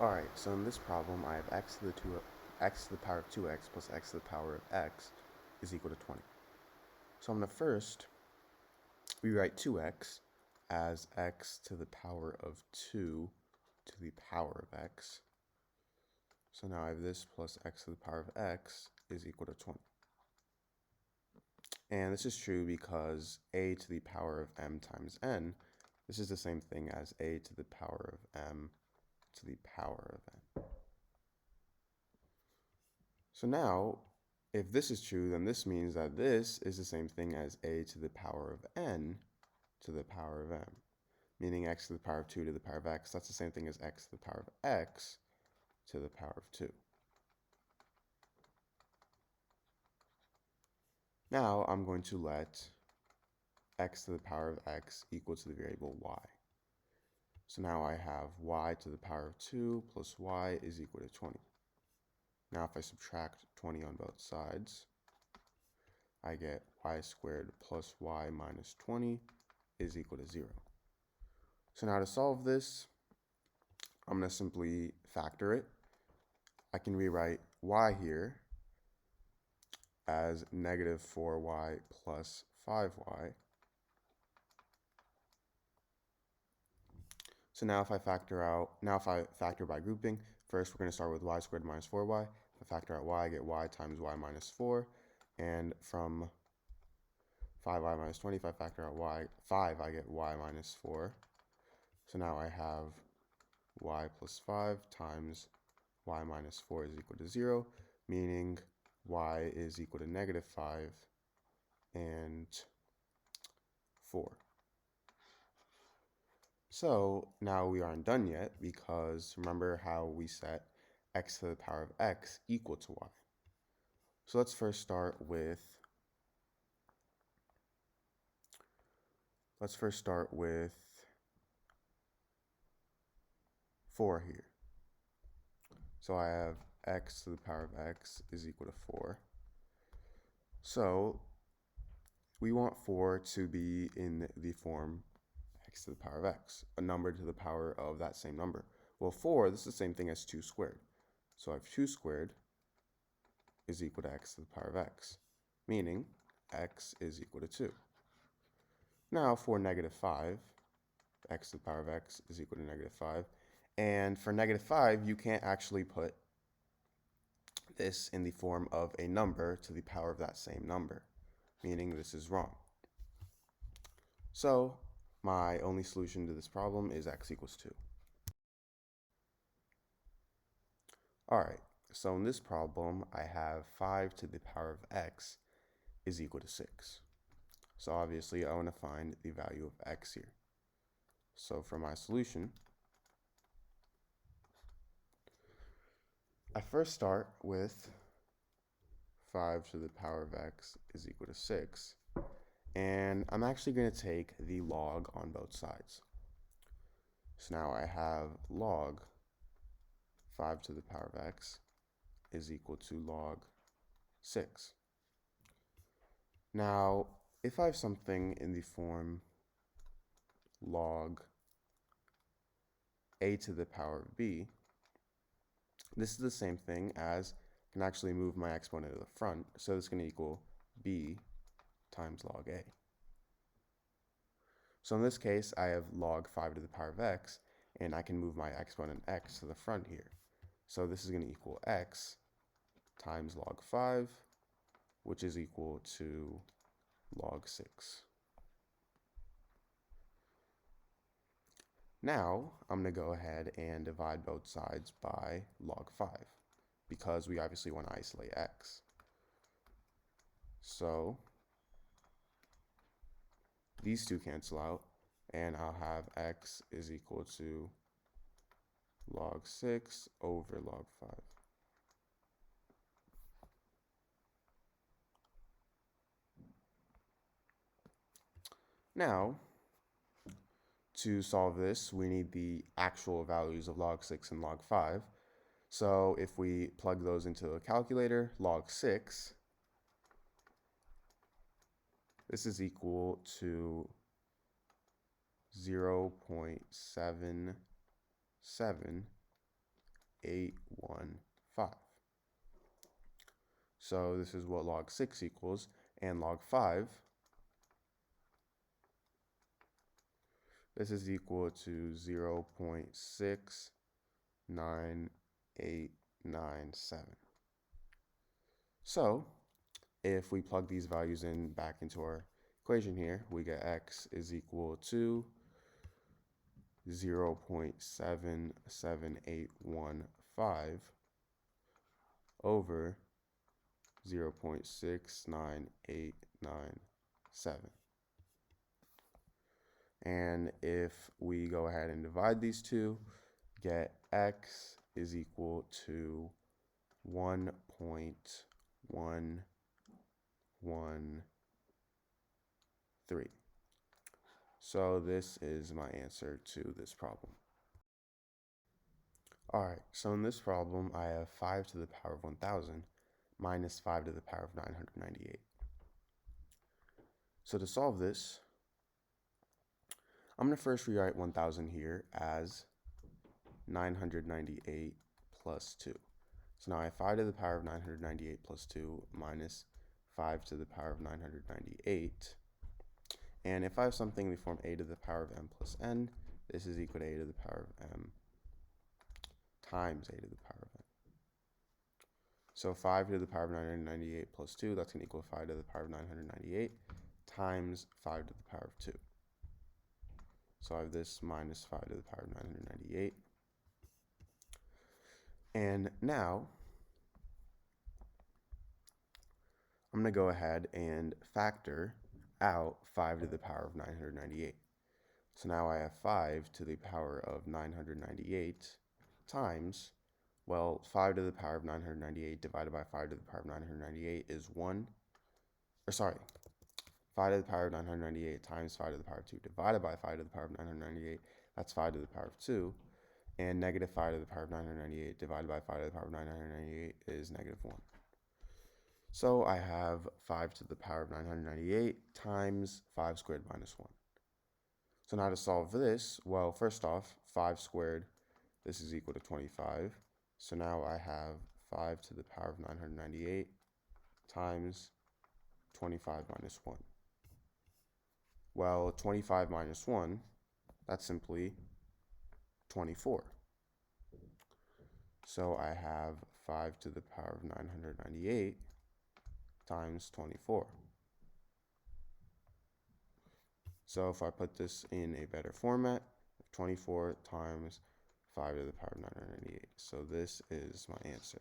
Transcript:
Alright, so in this problem, I have x to the power of 2x plus x to the power of x is equal to 20. So I'm going to first rewrite 2x as x to the power of 2 to the power of x. So now I have this plus x to the power of x is equal to 20. And this is true because a to the power of m times n, this is the same thing as a to the power of m to the power of n. So now, if this is true, then this means that this is the same thing as a to the power of n to the power of m, meaning x to the power of 2 to the power of x. That's the same thing as x to the power of x to the power of 2. Now I'm going to let x to the power of x equal to the variable y. So now I have y to the power of 2 plus y is equal to 20. Now if I subtract 20 on both sides, I get y squared plus y minus 20 is equal to 0. So now to solve this, I'm going to simply factor it. I can rewrite y here as negative 4y plus 5y. So now if I factor by grouping, first we're going to start with y squared minus 4y. If I factor out y, I get y times y minus 4. And from 5y minus 20, if I factor out 5, I get y minus 4. So now I have y plus 5 times y minus 4 is equal to 0, meaning y is equal to negative 5 and 4. So now we aren't done yet because remember how we set x to the power of x equal to y. So let's first start with 4 here. So I have x to the power of x is equal to 4. So we want 4 to be in the form x to the power of x, a number to the power of that same number. Well, 4, this is the same thing as 2 squared. So I have 2 squared is equal to x to the power of x, meaning x is equal to 2. Now for negative 5, x to the power of x is equal to negative 5. And for negative 5, you can't actually put this in the form of a number to the power of that same number, meaning this is wrong. So my only solution to this problem is x equals 2. Alright, so in this problem, I have 5 to the power of x is equal to 6. So obviously, I want to find the value of x here. So for my solution, I first start with 5 to the power of x is equal to 6. And I'm actually going to take the log on both sides. So now I have log 5 to the power of x is equal to log 6. Now, if I have something in the form log a to the power of b, this is the same thing as I can actually move my exponent to the front, so it's going to equal b times log a. So in this case, I have log 5 to the power of x, and I can move my exponent x to the front here. So this is going to equal x times log 5, which is equal to log 6. Now, I'm going to go ahead and divide both sides by log 5, because we obviously want to isolate x. So these two cancel out, and I'll have x is equal to log 6 over log 5. Now, to solve this, we need the actual values of log 6 and log 5. So if we plug those into a calculator, log 6, this is equal to 0.77 9.815. So this is what log 6 equals, and log 5, this is equal to 0.69897. So if we plug these values in back into our equation here, we get x is equal to 0.77815 over 0.69897. And if we go ahead and divide these two, get x is equal to 1.113. So this is my answer to this problem. Alright, so in this problem, I have 5 to the power of 1,000 minus 5 to the power of 998. So to solve this, I'm going to first rewrite 1,000 here as 998 plus 2. So now I have 5 to the power of 998 plus 2 minus 5 to the power of 998. And if I have something, we form a to the power of m plus n. This is equal to a to the power of m times a to the power of n. So 5 to the power of 998 plus 2, that's going to equal 5 to the power of 998 times 5 to the power of 2. So I have this minus 5 to the power of 998. And now, I'm going to go ahead and factor out 5 to the power of 998. So now I have 5 to the power of 998 times, well, 5 to the power of 998 divided by 5 to the power of 998 is 1, 5 to the power of 998 times 5 to the power of 2 divided by 5 to the power of 998, that's 5 to the power of 2, and negative 5 to the power of 998 divided by 5 to the power of 998 is negative 1. So I have 5 to the power of 998 times 5 squared minus 1. So now to solve this, well, first off, 5 squared, this is equal to 25. So now I have 5 to the power of 998 times 25 minus 1. Well, 25 minus 1, that's simply 24. So I have 5 to the power of 998 times 24. So if I put this in a better format, 24 times 5 to the power of 998. So this is my answer.